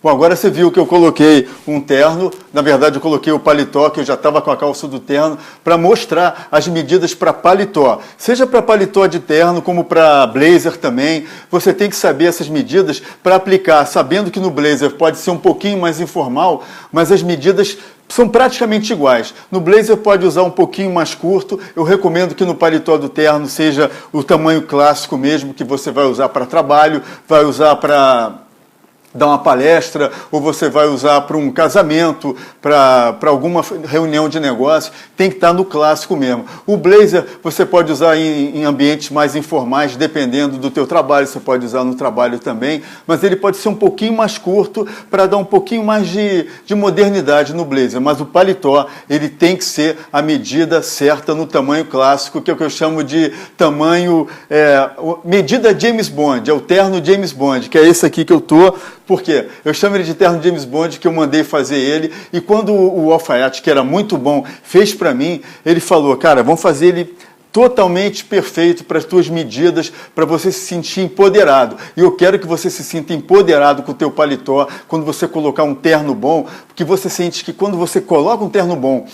Bom, agora você viu que eu coloquei um terno, na verdade eu coloquei o paletó, que eu já estava com a calça do terno, para mostrar as medidas para paletó. Seja para paletó de terno, como para blazer também, você tem que saber essas medidas para aplicar, sabendo que no blazer pode ser um pouquinho mais informal, mas as medidas são praticamente iguais. No blazer pode usar um pouquinho mais curto, eu recomendo que no paletó do terno seja o tamanho clássico mesmo, que você vai usar para trabalho, vai usar para dar uma palestra, ou você vai usar para um casamento, para alguma reunião de negócio, tem que estar no clássico mesmo. O blazer você pode usar em ambientes mais informais, dependendo do teu trabalho, você pode usar no trabalho também, mas ele pode ser um pouquinho mais curto para dar um pouquinho mais de modernidade no blazer. Mas o paletó, ele tem que ser a medida certa no tamanho clássico, que é o que eu chamo de tamanho, medida James Bond, é o terno James Bond, que é esse aqui que eu estou. Por quê? Eu chamo ele de terno James Bond, que eu mandei fazer ele, e quando o alfaiate, que era muito bom, fez para mim, ele falou, cara, vamos fazer ele totalmente perfeito para as tuas medidas, para você se sentir empoderado. E eu quero que você se sinta empoderado com o teu paletó, quando você colocar um terno bom, porque você sente que quando você coloca um terno bom,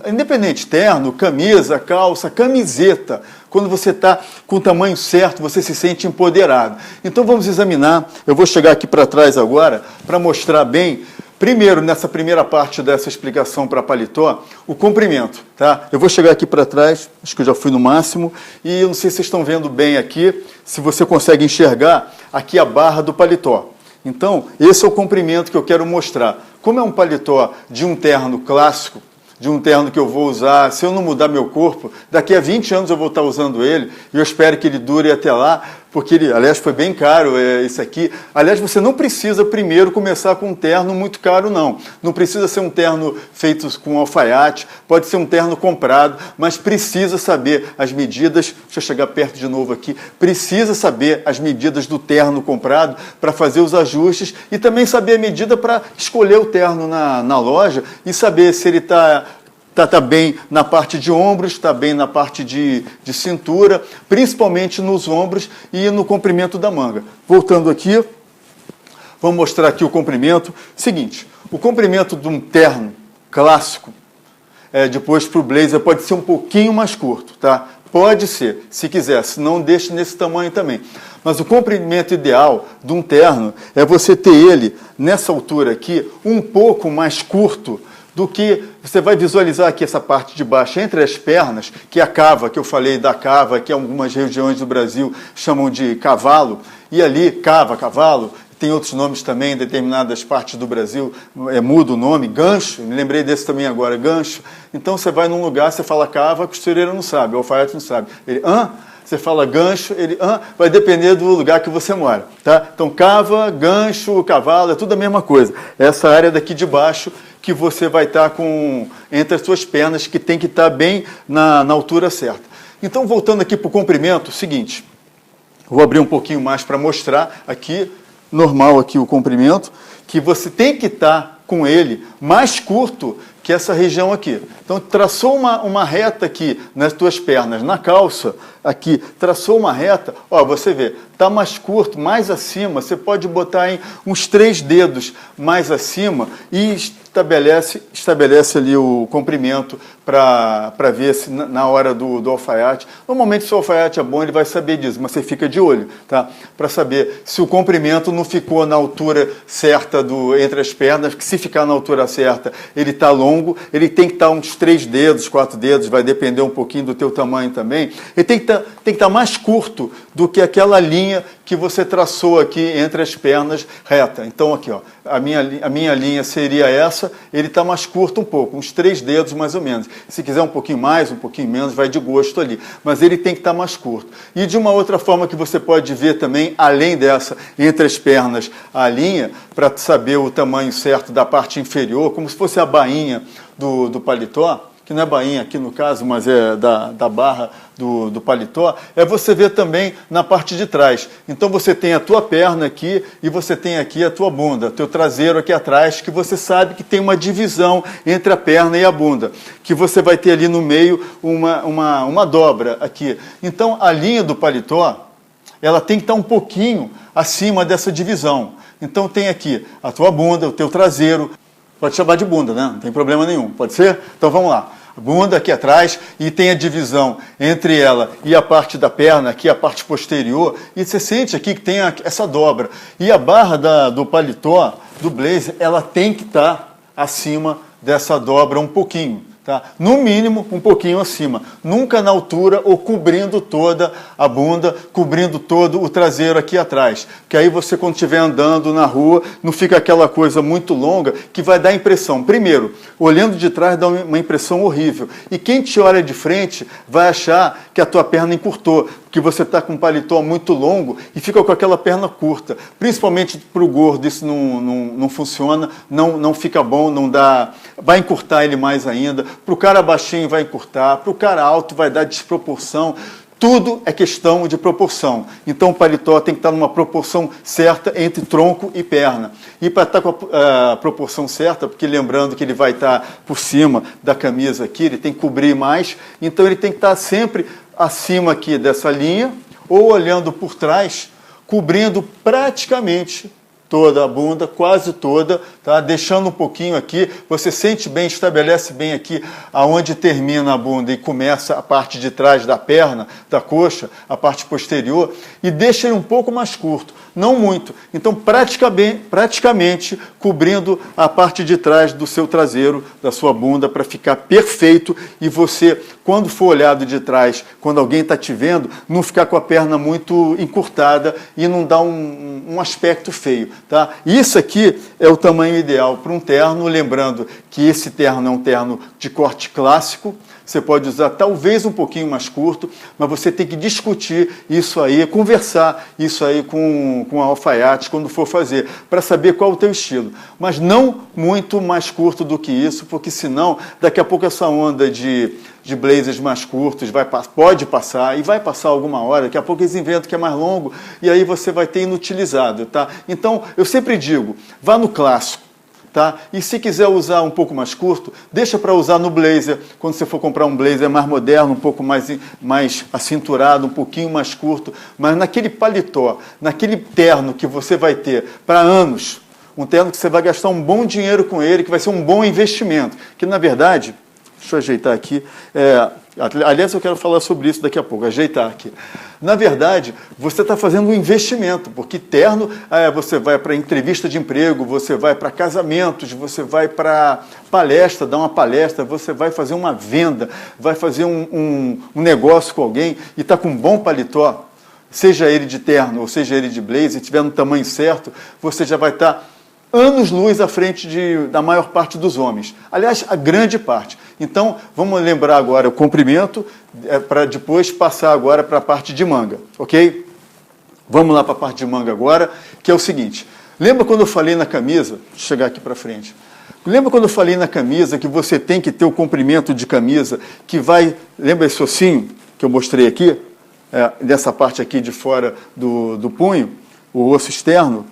independente, terno, camisa, calça, camiseta, quando você está com o tamanho certo, você se sente empoderado. Então vamos examinar, eu vou chegar aqui para trás agora, para mostrar bem, primeiro, nessa primeira parte dessa explicação para paletó, o comprimento, tá? Eu vou chegar aqui para trás, acho que eu já fui no máximo, e eu não sei se vocês estão vendo bem aqui, se você consegue enxergar aqui a barra do paletó. Então, esse é o comprimento que eu quero mostrar. Como é um paletó de um terno clássico, de um terno que eu vou usar, se eu não mudar meu corpo, daqui a 20 anos eu vou estar usando ele, e eu espero que ele dure até lá, porque ele, aliás, foi bem caro esse aqui. Aliás, você não precisa primeiro começar com um terno muito caro, não. Não precisa ser um terno feito com alfaiate, pode ser um terno comprado, mas precisa saber as medidas, deixa eu chegar perto de novo aqui, precisa saber as medidas do terno comprado para fazer os ajustes e também saber a medida para escolher o terno na loja e saber se ele está bem na parte de ombros, está bem na parte de cintura, principalmente nos ombros e no comprimento da manga. Voltando aqui, vamos mostrar aqui o comprimento. Seguinte, o comprimento de um terno clássico, depois para o blazer, pode ser um pouquinho mais curto, tá? Pode ser, se quiser, se não deixe nesse tamanho também. Mas o comprimento ideal de um terno é você ter ele, nessa altura aqui, um pouco mais curto do que você vai visualizar aqui essa parte de baixo, entre as pernas, que é a cava, que eu falei da cava, que algumas regiões do Brasil chamam de cavalo, e ali, cavalo, tem outros nomes também, em determinadas partes do Brasil, muda o nome, gancho, me lembrei desse também agora, gancho. Então você vai num lugar, você fala cava, a costureira não sabe, o alfaiate não sabe. Ele, você fala gancho, ele, vai depender do lugar que você mora, tá? Então cava, gancho, cavalo, é tudo a mesma coisa. Essa área daqui de baixo que você vai estar entre as suas pernas, que tem que estar bem na altura certa. Então, voltando aqui para o comprimento, seguinte, vou abrir um pouquinho mais para mostrar aqui, normal aqui o comprimento, que você tem que estar com ele mais curto que essa região aqui. Então, traçou uma reta aqui nas tuas pernas, na calça, aqui, traçou uma reta, ó, você vê, está mais curto, mais acima, você pode botar em uns 3 dedos mais acima e estabelece ali o comprimento para ver se na hora do alfaiate. Normalmente, se o alfaiate é bom, ele vai saber disso, mas você fica de olho, tá? Para saber se o comprimento não ficou na altura certa entre as pernas, que se ficar na altura certa, ele está longo, ele tem que estar uns 3 dedos, 4 dedos, vai depender um pouquinho do teu tamanho também. Ele tem que estar mais curto do que aquela linha que você traçou aqui entre as pernas reta. Então, aqui, ó, a minha linha seria essa, ele está mais curto um pouco, uns 3 dedos mais ou menos. Se quiser um pouquinho mais, um pouquinho menos, vai de gosto ali. Mas ele tem que estar mais curto. E de uma outra forma que você pode ver também, além dessa, entre as pernas, a linha, para saber o tamanho certo da parte inferior, como se fosse a bainha do paletó, que não é bainha aqui no caso, mas é da barra do paletó, é você ver também na parte de trás. Então você tem a tua perna aqui e você tem aqui a tua bunda, teu traseiro aqui atrás, que você sabe que tem uma divisão entre a perna e a bunda, que você vai ter ali no meio uma dobra aqui. Então a linha do paletó, ela tem que estar um pouquinho acima dessa divisão. Então tem aqui a tua bunda, o teu traseiro, pode chamar de bunda, né? Não tem problema nenhum, pode ser? Então vamos lá. A bunda aqui atrás e tem a divisão entre ela e a parte da perna, aqui a parte posterior, e você sente aqui que tem essa dobra. E a barra do paletó, do blazer, ela tem que estar acima dessa dobra um pouquinho. Tá? No mínimo, um pouquinho acima. Nunca na altura ou cobrindo toda a bunda, cobrindo todo o traseiro aqui atrás. Que aí você, quando estiver andando na rua, não fica aquela coisa muito longa que vai dar impressão. Primeiro, olhando de trás dá uma impressão horrível. E quem te olha de frente vai achar que a tua perna encurtou, que você está com um paletó muito longo e fica com aquela perna curta. Principalmente para o gordo isso não funciona, não fica bom, não dá, vai encurtar ele mais ainda. Para o cara baixinho vai encurtar, para o cara alto vai dar desproporção. Tudo é questão de proporção. Então o paletó tem que estar numa proporção certa entre tronco e perna. E para estar com a proporção certa, porque lembrando que ele vai estar por cima da camisa aqui, ele tem que cobrir mais, então ele tem que estar sempre acima aqui dessa linha, ou olhando por trás, cobrindo praticamente toda a bunda, quase toda, tá? Deixando um pouquinho aqui, você sente bem, estabelece bem aqui aonde termina a bunda e começa a parte de trás da perna, da coxa, a parte posterior, e deixa ele um pouco mais curto, não muito. Então, praticamente cobrindo a parte de trás do seu traseiro, da sua bunda, para ficar perfeito, e você, quando for olhado de trás, quando alguém está te vendo, não ficar com a perna muito encurtada e não dar um aspecto feio. Tá? Isso aqui é o tamanho ideal para um terno, lembrando que esse terno é um terno de corte clássico, você pode usar talvez um pouquinho mais curto, mas você tem que discutir isso aí, conversar isso aí com a alfaiate quando for fazer, para saber qual é o teu estilo. Mas não muito mais curto do que isso, porque senão daqui a pouco essa onda de blazers mais curtos pode passar, e vai passar alguma hora, daqui a pouco eles inventam que é mais longo, e aí você vai ter inutilizado. Tá? Então, eu sempre digo, vá no clássico. Tá? E se quiser usar um pouco mais curto, deixa para usar no blazer, quando você for comprar um blazer mais moderno, um pouco mais acinturado, um pouquinho mais curto, mas naquele paletó, naquele terno que você vai ter para anos, um terno que você vai gastar um bom dinheiro com ele, que vai ser um bom investimento, que na verdade, deixa eu ajeitar aqui, aliás eu quero falar sobre isso daqui a pouco, ajeitar aqui. Na verdade, você está fazendo um investimento, porque terno, você vai para entrevista de emprego, você vai para casamentos, você vai para palestra, dar uma palestra, você vai fazer uma venda, vai fazer um negócio com alguém e está com um bom paletó, seja ele de terno ou seja ele de blazer, se tiver no tamanho certo, você já vai estar anos-luz à frente da maior parte dos homens. Aliás, a grande parte. Então, vamos lembrar agora o comprimento, para depois passar agora para a parte de manga, ok? Vamos lá para a parte de manga agora, que é o seguinte. Lembra quando eu falei na camisa? Deixa eu chegar aqui para frente. Lembra quando eu falei na camisa que você tem que ter o comprimento de camisa que vai... Lembra esse ossinho que eu mostrei aqui? Dessa parte aqui de fora do punho, o osso externo?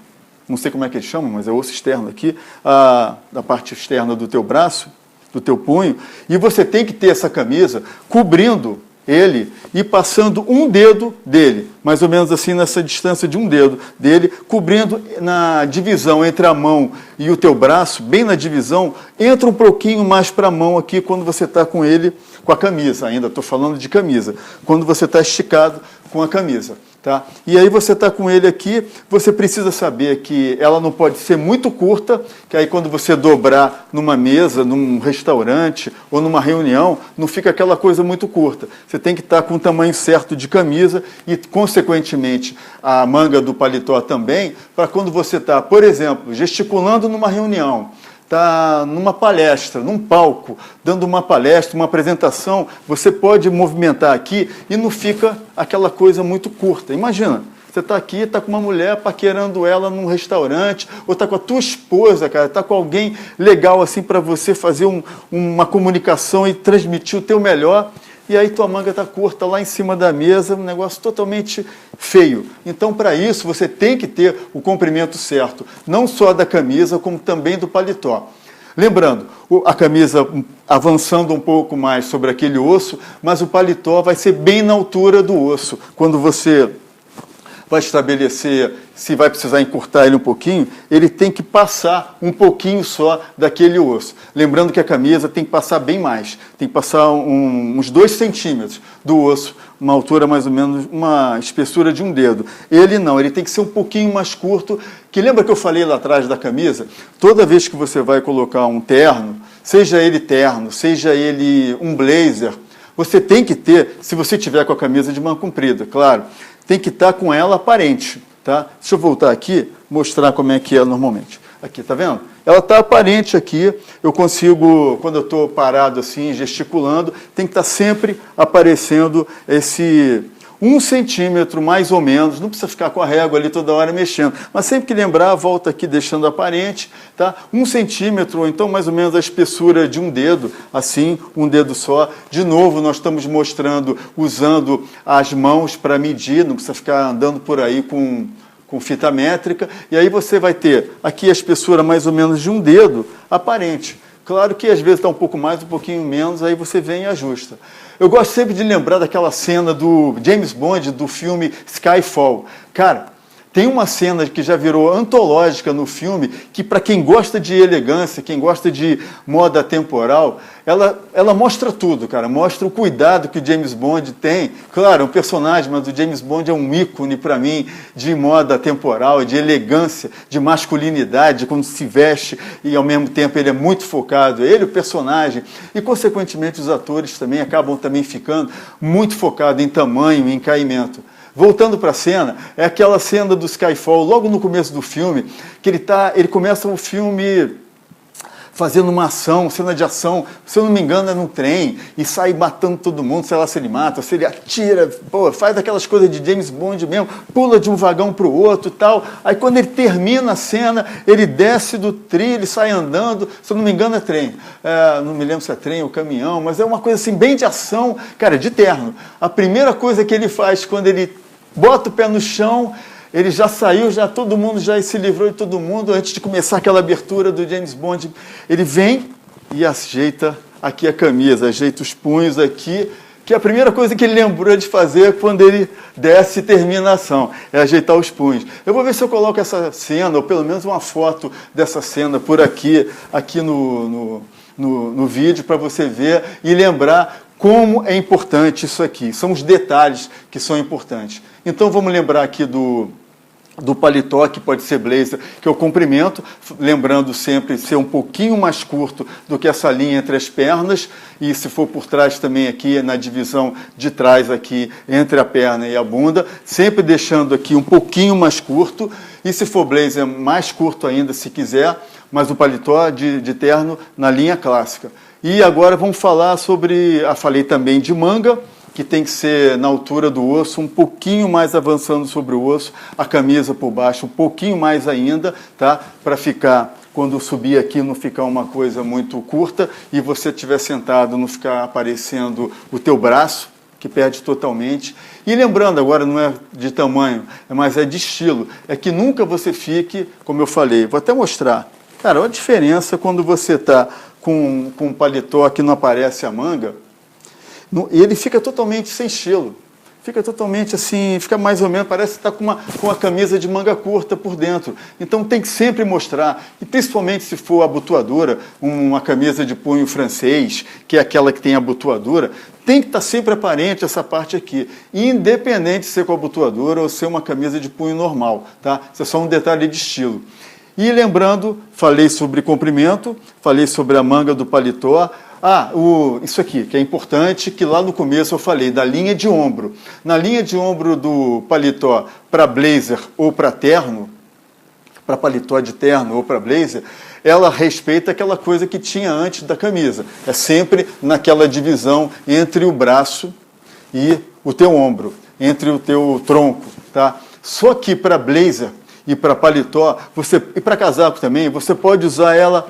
Não sei como é que eles chamam, mas é o osso externo aqui, da parte externa do teu braço, do teu punho, e você tem que ter essa camisa cobrindo ele e passando um dedo dele, mais ou menos assim nessa distância de um dedo dele, cobrindo na divisão entre a mão e o teu braço, bem na divisão, entra um pouquinho mais para a mão aqui quando você está com ele, com a camisa, ainda estou falando de camisa, quando você está esticado com a camisa. Tá? E aí você está com ele aqui, você precisa saber que ela não pode ser muito curta, que aí quando você dobrar numa mesa, num restaurante ou numa reunião, não fica aquela coisa muito curta. Você tem que estar com o tamanho certo de camisa e, consequentemente, a manga do paletó também, para quando você está, por exemplo, gesticulando numa reunião, está numa palestra, num palco, dando uma palestra, uma apresentação, você pode movimentar aqui e não fica aquela coisa muito curta. Imagina, você está aqui, está com uma mulher paquerando ela num restaurante, ou está com a tua esposa, cara, está com alguém legal assim para você fazer uma comunicação e transmitir o teu melhor, e aí tua manga está curta lá em cima da mesa, um negócio totalmente feio. Então, para isso, você tem que ter o comprimento certo, não só da camisa, como também do paletó. Lembrando, a camisa avançando um pouco mais sobre aquele osso, mas o paletó vai ser bem na altura do osso, quando você vai estabelecer se vai precisar encurtar ele um pouquinho, ele tem que passar um pouquinho só daquele osso. Lembrando que a camisa tem que passar bem mais, tem que passar uns 2 centímetros do osso, uma altura mais ou menos, uma espessura de um dedo. Ele não, ele tem que ser um pouquinho mais curto, que lembra que eu falei lá atrás da camisa? Toda vez que você vai colocar um terno, seja ele um blazer, você tem que ter, se você tiver com a camisa de manga comprida, claro, tem que estar com ela aparente, tá? Deixa eu voltar aqui, mostrar como é que é normalmente. Aqui, tá vendo? Ela está aparente aqui, eu consigo, quando eu estou parado assim, gesticulando, tem que estar sempre aparecendo esse 1 centímetro mais ou menos, não precisa ficar com a régua ali toda hora mexendo, mas sempre que lembrar, volta aqui deixando aparente, tá? 1 centímetro, ou então mais ou menos a espessura de um dedo, assim, um dedo só. De novo, nós estamos mostrando, usando as mãos para medir, não precisa ficar andando por aí com fita métrica, e aí você vai ter aqui a espessura mais ou menos de um dedo aparente. Claro que às vezes está um pouco mais, um pouquinho menos, aí você vem e ajusta. Eu gosto sempre de lembrar daquela cena do James Bond, do filme Skyfall. Cara, tem uma cena que já virou antológica no filme, que para quem gosta de elegância, quem gosta de moda temporal, ela mostra tudo, cara. Mostra o cuidado que o James Bond tem. Claro, é um personagem, mas o James Bond é um ícone para mim de moda temporal, de elegância, de masculinidade, de quando se veste e ao mesmo tempo ele é muito focado. Ele, o personagem, e consequentemente os atores também acabam também ficando muito focados em tamanho, em caimento. Voltando para a cena, é aquela cena do Skyfall, logo no começo do filme, que ele começa o filme fazendo uma ação, cena de ação, se eu não me engano é num trem, e sai matando todo mundo, sei lá se ele mata, se ele atira, pô, faz aquelas coisas de James Bond mesmo, pula de um vagão para o outro e tal. Aí quando ele termina a cena, ele desce do trilho, ele sai andando, se eu não me engano é trem, não me lembro se é trem ou caminhão, mas é uma coisa assim bem de ação, cara, de terno. A primeira coisa que ele faz quando ele bota o pé no chão, ele já saiu, já todo mundo já se livrou de todo mundo, antes de começar aquela abertura do James Bond, ele vem e ajeita aqui a camisa, ajeita os punhos aqui, que é a primeira coisa que ele lembrou de fazer quando ele desce e termina a ação, é ajeitar os punhos. Eu vou ver se eu coloco essa cena, ou pelo menos uma foto dessa cena por aqui no vídeo, para você ver e lembrar como é importante isso aqui. São os detalhes que são importantes. Então vamos lembrar aqui do paletó, que pode ser blazer, que é o comprimento, lembrando sempre ser um pouquinho mais curto do que essa linha entre as pernas, e se for por trás também aqui, na divisão de trás aqui, entre a perna e a bunda, sempre deixando aqui um pouquinho mais curto, e se for blazer, mais curto ainda, se quiser, mas o paletó de terno na linha clássica. E agora vamos falar sobre, falei também de manga, que tem que ser na altura do osso, um pouquinho mais avançando sobre o osso, a camisa por baixo um pouquinho mais ainda, tá? Para ficar, quando subir aqui, não ficar uma coisa muito curta e você estiver sentado, não ficar aparecendo o teu braço, que perde totalmente. E lembrando, agora não é de tamanho, mas é de estilo, é que nunca você fique, como eu falei, vou até mostrar. Cara, olha a diferença quando você está com um paletó que não aparece a manga, ele fica totalmente sem estilo, fica totalmente assim, fica mais ou menos, parece que está com a camisa de manga curta por dentro. Então tem que sempre mostrar, e principalmente se for abotoadura, uma camisa de punho francês, que é aquela que tem abotoadura, tem que estar sempre aparente essa parte aqui, independente de ser com abotoadura ou ser uma camisa de punho normal, tá? Isso é só um detalhe de estilo. E lembrando, falei sobre comprimento, falei sobre a manga do paletó. Isso aqui, que é importante, que lá no começo eu falei da linha de ombro. Na linha de ombro do paletó para blazer ou para terno, para paletó de terno ou para blazer, ela respeita aquela coisa que tinha antes da camisa. É sempre naquela divisão entre o braço e o teu ombro, entre o teu tronco, tá? Só que para blazer e para paletó, e para casaco também, você pode usar ela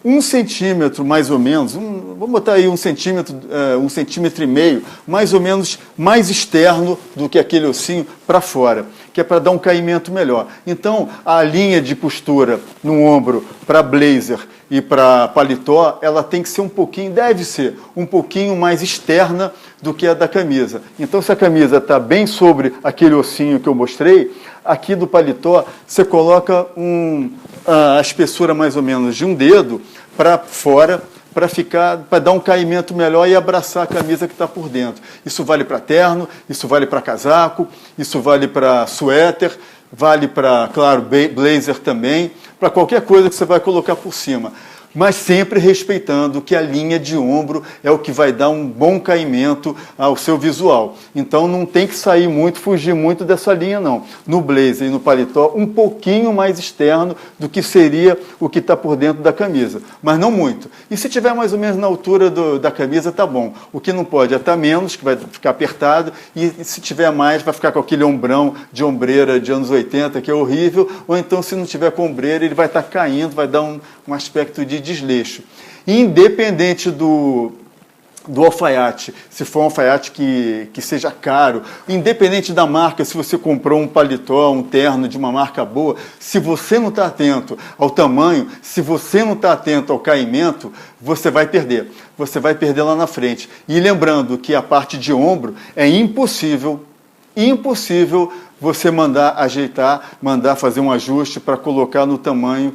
1 centímetro mais ou menos, vamos botar aí 1 centímetro, 1,5 centímetros, mais ou menos mais externo do que aquele ossinho para fora, que é para dar um caimento melhor. Então, a linha de costura no ombro para blazer e para paletó, ela tem que ser um pouquinho, deve ser um pouquinho mais externa do que a da camisa. Então, se a camisa está bem sobre aquele ossinho que eu mostrei, aqui do paletó você coloca a espessura mais ou menos de um dedo para fora, para dar um caimento melhor e abraçar a camisa que está por dentro. Isso vale para terno, isso vale para casaco, isso vale para suéter, vale para, claro, blazer também, para qualquer coisa que você vai colocar por cima. Mas sempre respeitando que a linha de ombro é o que vai dar um bom caimento ao seu visual. Então não tem que sair muito, fugir muito dessa linha não. No blazer e no paletó, um pouquinho mais externo do que seria o que está por dentro da camisa, mas não muito. E se tiver mais ou menos na altura da camisa, tá bom. O que não pode é estar menos, que vai ficar apertado, e se tiver mais, vai ficar com aquele ombrão de ombreira de anos 80, que é horrível, ou então se não tiver com ombreira, ele vai estar caindo, vai dar um aspecto de desleixo. Independente do alfaiate, se for um alfaiate que seja caro, independente da marca, se você comprou um paletó, um terno de uma marca boa, se você não está atento ao tamanho, se você não está atento ao caimento, você vai perder. Você vai perder lá na frente. E lembrando que a parte de ombro é impossível você mandar ajeitar, mandar fazer um ajuste para colocar no tamanho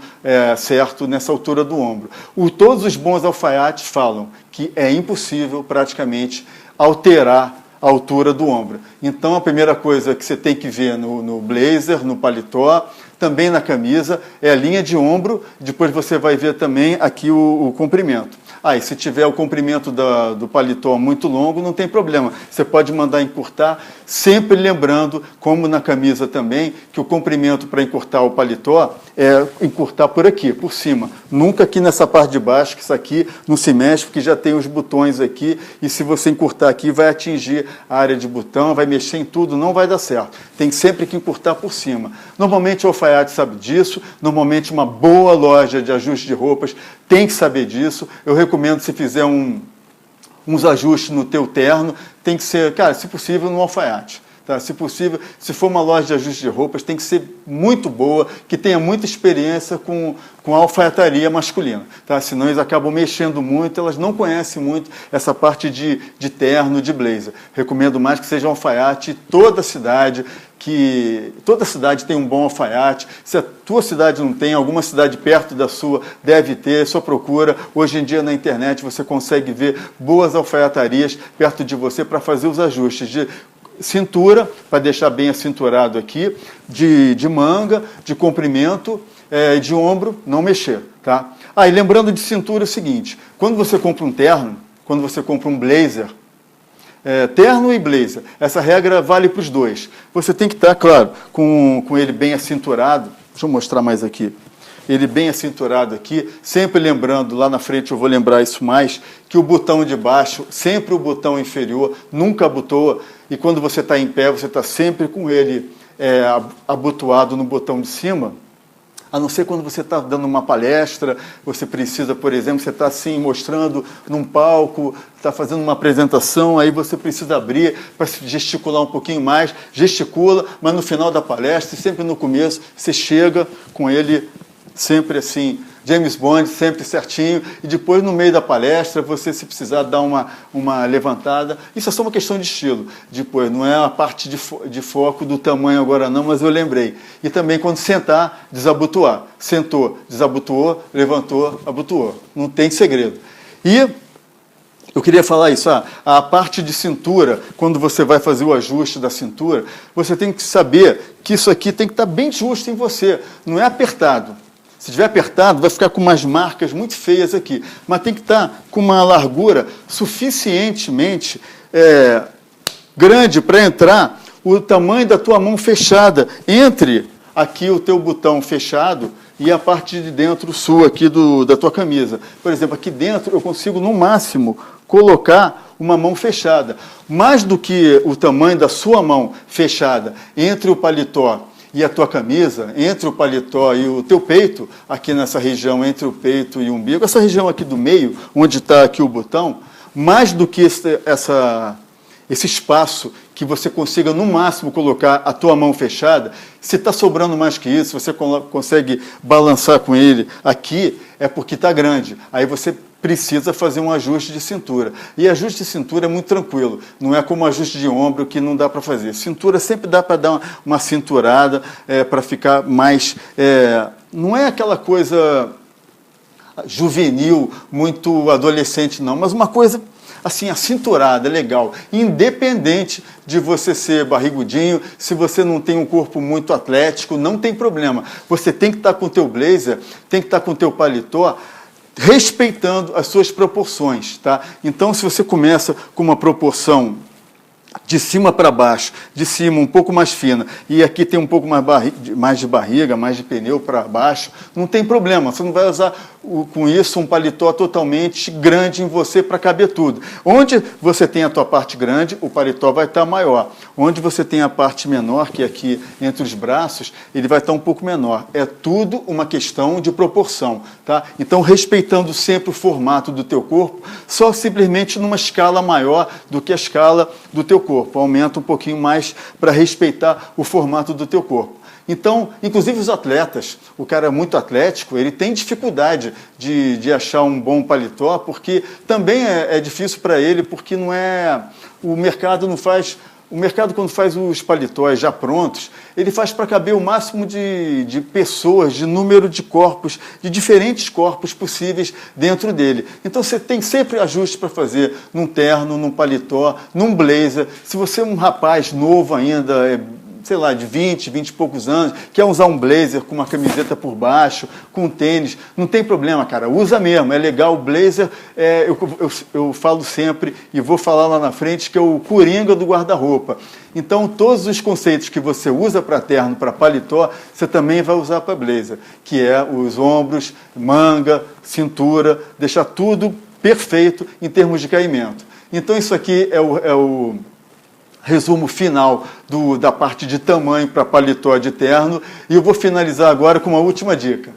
certo nessa altura do ombro. Todos os bons alfaiates falam que é impossível praticamente alterar a altura do ombro. Então a primeira coisa que você tem que ver no blazer, no paletó, também na camisa, é a linha de ombro, depois você vai ver também aqui o comprimento. E se tiver o comprimento do paletó muito longo, não tem problema. Você pode mandar encurtar, sempre lembrando, como na camisa também, que o comprimento para encurtar o paletó é encurtar por aqui, por cima. Nunca aqui nessa parte de baixo, que isso aqui não se mexe, porque já tem os botões aqui, e se você encurtar aqui, vai atingir a área de botão, vai mexer em tudo, não vai dar certo. Tem sempre que encurtar por cima. Normalmente o alfaiate sabe disso, normalmente uma boa loja de ajuste de roupas tem que saber disso. Eu recomendo, se fizer uns ajustes no teu terno, tem que ser, cara, se possível, no alfaiate. Tá? Se possível, se for uma loja de ajuste de roupas, tem que ser muito boa, que tenha muita experiência com a alfaiataria masculina. Tá? Senão eles acabam mexendo muito, elas não conhecem muito essa parte de terno, de blazer. Recomendo mais que seja um alfaiate, toda cidade tem um bom alfaiate. Se a tua cidade não tem, alguma cidade perto da sua deve ter, só procura. Hoje em dia na internet você consegue ver boas alfaiatarias perto de você para fazer os ajustes de cintura, para deixar bem acinturado aqui, de manga, de comprimento, de ombro, não mexer. Tá? E lembrando de cintura é o seguinte, quando você compra um terno, quando você compra um blazer, terno e blazer, essa regra vale para os dois. Você tem que estar, claro, com ele bem acinturado. Deixa eu mostrar mais aqui. Ele bem acinturado aqui, sempre lembrando, lá na frente eu vou lembrar isso mais, que o botão de baixo, sempre o botão inferior, nunca abotoa, e quando você está em pé, você está sempre com ele abotoado no botão de cima, a não ser quando você está dando uma palestra, você precisa, por exemplo, você está assim, mostrando num palco, está fazendo uma apresentação, aí você precisa abrir para gesticular um pouquinho mais, gesticula, mas no final da palestra, sempre no começo, você chega com ele sempre assim, James Bond, sempre certinho, e depois no meio da palestra, você, se precisar dar uma levantada, isso é só uma questão de estilo, depois, não é a parte de foco do tamanho agora não, mas eu lembrei. E também quando sentar, desabotoar. Sentou, desabotoou, levantou, abotoou. Não tem segredo. E eu queria falar isso, a parte de cintura, quando você vai fazer o ajuste da cintura, você tem que saber que isso aqui tem que estar bem justo em você, não é apertado. Se estiver apertado, vai ficar com umas marcas muito feias aqui. Mas tem que estar com uma largura suficientemente grande para entrar o tamanho da tua mão fechada entre aqui o teu botão fechado e a parte de dentro sua aqui da tua camisa. Por exemplo, aqui dentro eu consigo, no máximo, colocar uma mão fechada. Mais do que o tamanho da sua mão fechada entre o paletó e a tua camisa, entre o paletó e o teu peito, aqui nessa região entre o peito e o umbigo, essa região aqui do meio, onde está aqui o botão, mais do que esse espaço que você consiga no máximo colocar a tua mão fechada. Se está sobrando mais que isso, você consegue balançar com ele aqui, é porque está grande. Aí você precisa fazer um ajuste de cintura. E ajuste de cintura é muito tranquilo, não é como ajuste de ombro que não dá para fazer. Cintura sempre dá para dar uma cinturada, para ficar mais... não é aquela coisa juvenil, muito adolescente não, mas uma coisa assim, acinturada, legal, independente de você ser barrigudinho, se você não tem um corpo muito atlético, não tem problema. Você tem que estar com o teu blazer, tem que estar com o teu paletó, respeitando as suas proporções, tá? Então, se você começa com uma proporção de cima para baixo, de cima um pouco mais fina, e aqui tem um pouco mais de barriga, mais de pneu para baixo, não tem problema, você não vai usar com isso um paletó totalmente grande em você para caber tudo. Onde você tem a tua parte grande, o paletó vai estar maior. Onde você tem a parte menor, que é aqui entre os braços, ele vai estar um pouco menor. É tudo uma questão de proporção, tá? Então, respeitando sempre o formato do teu corpo, só simplesmente numa escala maior do que a escala do teu corpo. Aumenta um pouquinho mais para respeitar o formato do teu corpo. Então, inclusive os atletas, o cara é muito atlético, ele tem dificuldade de achar um bom paletó, porque também é difícil para ele, porque não é... O mercado não faz... O mercado, quando faz os paletós já prontos, ele faz para caber o máximo de pessoas, de número de corpos, de diferentes corpos possíveis dentro dele. Então, você tem sempre ajuste para fazer num terno, num paletó, num blazer. Se você é um rapaz novo ainda, sei lá, de 20 e poucos anos, quer usar um blazer com uma camiseta por baixo, com tênis, não tem problema, cara, usa mesmo, é legal. O blazer, eu falo sempre e vou falar lá na frente, que é o coringa do guarda-roupa. Então, todos os conceitos que você usa para terno, para paletó, você também vai usar para blazer, que é os ombros, manga, cintura, deixar tudo perfeito em termos de caimento. Então, isso aqui é o resumo final da parte de tamanho para paletó de terno, e eu vou finalizar agora com uma última dica.